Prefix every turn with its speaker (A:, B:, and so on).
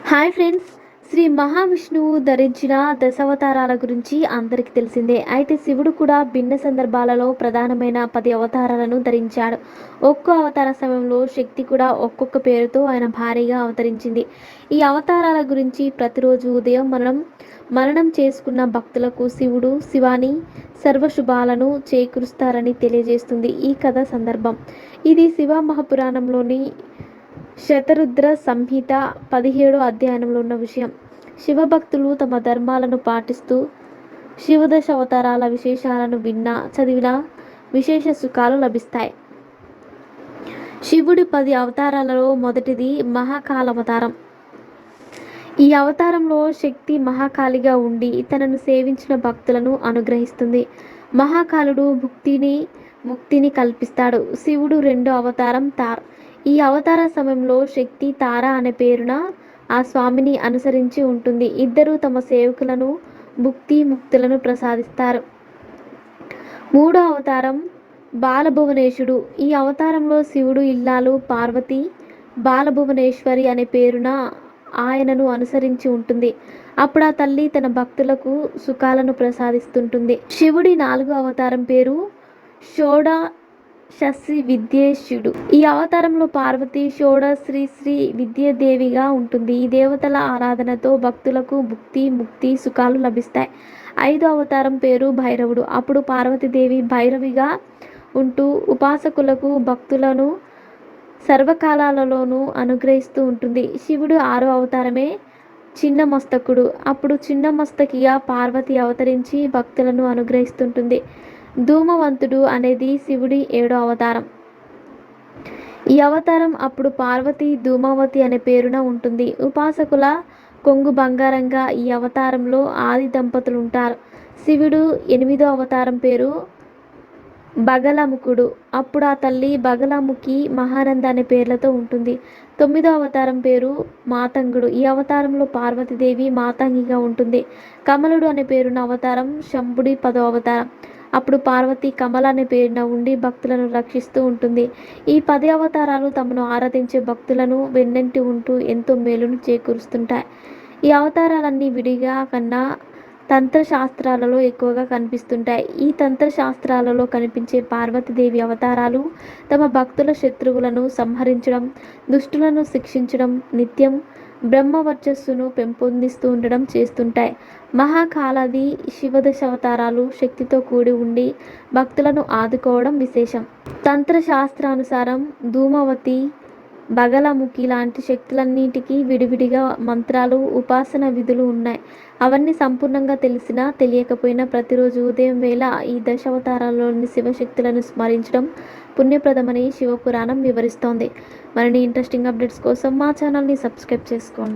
A: Hi friends, Shri మహావిష్ణువు ధరించిన దశావతారాల గురించి అందరికీ తెలిసిందే. అయితే శివుడు కూడా భిన్న సందర్భాలలో ప్రధానమైన 10 అవతారాలను ధరించాడు. ఒక్కో అవతార సమయంలో శక్తి కూడా ఒక్కొక్క పేరుతో ఆయన భారీగా అవతరించింది. ఈ అవతారాల గురించి ప్రతిరోజు ఉదయం మరణం చేసుకున్న భక్తులకు శివుడు శివాని సర్వశుభాలను చేకూరుస్తారని తెలియజేస్తుంది ఈ కథ సందర్భం. ఇది శివ మహాపురాణంలోని శతరుద్ర సంహిత 17వ అధ్యాయంలో ఉన్న విషయం. శివభక్తులు తమ ధర్మాలను పాటిస్తూ శివదశ అవతారాల విశేషాలను చదివిన విశేష సుఖాలు లభిస్తాయి. శివుడి 10 అవతారాలలో మొదటిది మహాకాలవతారం. ఈ అవతారంలో శక్తి మహాకాళిగా ఉండి తనను సేవించిన భక్తులను అనుగ్రహిస్తుంది. మహాకాలుడు ముక్తిని కల్పిస్తాడు. శివుడు రెండో అవతారం తార్. ఈ అవతార సమయంలో శక్తి తార అనే పేరున ఆ స్వామిని అనుసరించి ఉంటుంది. ఇద్దరు తమ సేవకులను ముక్తులను ప్రసాదిస్తారు. మూడో అవతారం బాలభువనేశుడు. ఈ అవతారంలో శివుడు ఇల్లాలు పార్వతి బాలభువనేశ్వరి అనే పేరున ఆయనను అనుసరించి ఉంటుంది. అప్పుడు ఆ తల్లి తన భక్తులకు సుఖాలను ప్రసాదిస్తుంటుంది. శివుడి నాలుగో అవతారం పేరు షోడశి విద్యేశుడు. ఈ అవతారంలో పార్వతి శ్రీ విద్యాదేవిగా ఉంటుంది. ఈ దేవతల ఆరాధనతో భక్తులకు ముక్తి సుఖాలు లభిస్తాయి. ఐదో అవతారం పేరు భైరవుడు. అప్పుడు పార్వతీదేవి భైరవిగా ఉంటూ ఉపాసకులకు భక్తులను సర్వకాలాలలోనూ అనుగ్రహిస్తూ ఉంటుంది. శివుడు ఆరో అవతారమే చిన్నమస్తకుడు. అప్పుడు చిన్నమస్తకిగా పార్వతి అవతరించి భక్తులను అనుగ్రహిస్తుంటుంది. ధూమవంతుడు అనేది శివుడి 7వ అవతారం. ఈ అవతారం అప్పుడు పార్వతి ధూమావతి అనే పేరున ఉంటుంది. ఉపాసకుల కొంగు బంగారంగా ఈ అవతారంలో ఆది దంపతులు ఉంటారు. శివుడు 8వ అవతారం పేరు బగలముఖుడు. అప్పుడు ఆ తల్లి బగలముఖి మహానంద అనే పేర్లతో ఉంటుంది. 9వ అవతారం పేరు మాతంగుడు. ఈ అవతారంలో పార్వతీదేవి మాతంగిగా ఉంటుంది. కమలుడు అనే పేరున్న అవతారం శంభుడి 10వ అవతారం. అప్పుడు పార్వతి కమల అనే పేరున ఉండి భక్తులను రక్షిస్తూ ఉంటుంది. ఈ 10 అవతారాలు తమను ఆరాధించే భక్తులను వెన్నంటి ఉంటూ ఎంతో మేలును చేకూరుస్తుంటాయి. ఈ అవతారాలన్నీ విడిగా కన్నా తంత్రశాస్త్రాలలో ఎక్కువగా కనిపిస్తుంటాయి. ఈ తంత్రశాస్త్రాలలో కనిపించే పార్వతీదేవి అవతారాలు తమ భక్తుల శత్రువులను సంహరించడం, దుష్టులను శిక్షించడం, నిత్యం బ్రహ్మవర్చస్సును పెంపొందిస్తూ ఉండడం చేస్తుంటాయి. మహాకాలాది శివదశ అవతారాలు శక్తితో కూడి ఉండి భక్తులను ఆదుకోవడం విశేషం. తంత్రశాస్త్రానుసారం ధూమావతి బగలముఖి లాంటి శక్తులన్నిటికీ విడివిడిగా మంత్రాలు ఉపాసన విధులు ఉన్నాయి. అవన్నీ సంపూర్ణంగా తెలిసినా తెలియకపోయినా ప్రతిరోజు ఉదయం వేళ ఈ దశావతారాల్లోని శివశక్తులను స్మరించడం పుణ్యప్రదమని శివపురాణం వివరిస్తోంది. మరిన్ని ఇంట్రెస్టింగ్ అప్డేట్స్ కోసం మా ఛానల్ని సబ్స్క్రైబ్ చేసుకోండి.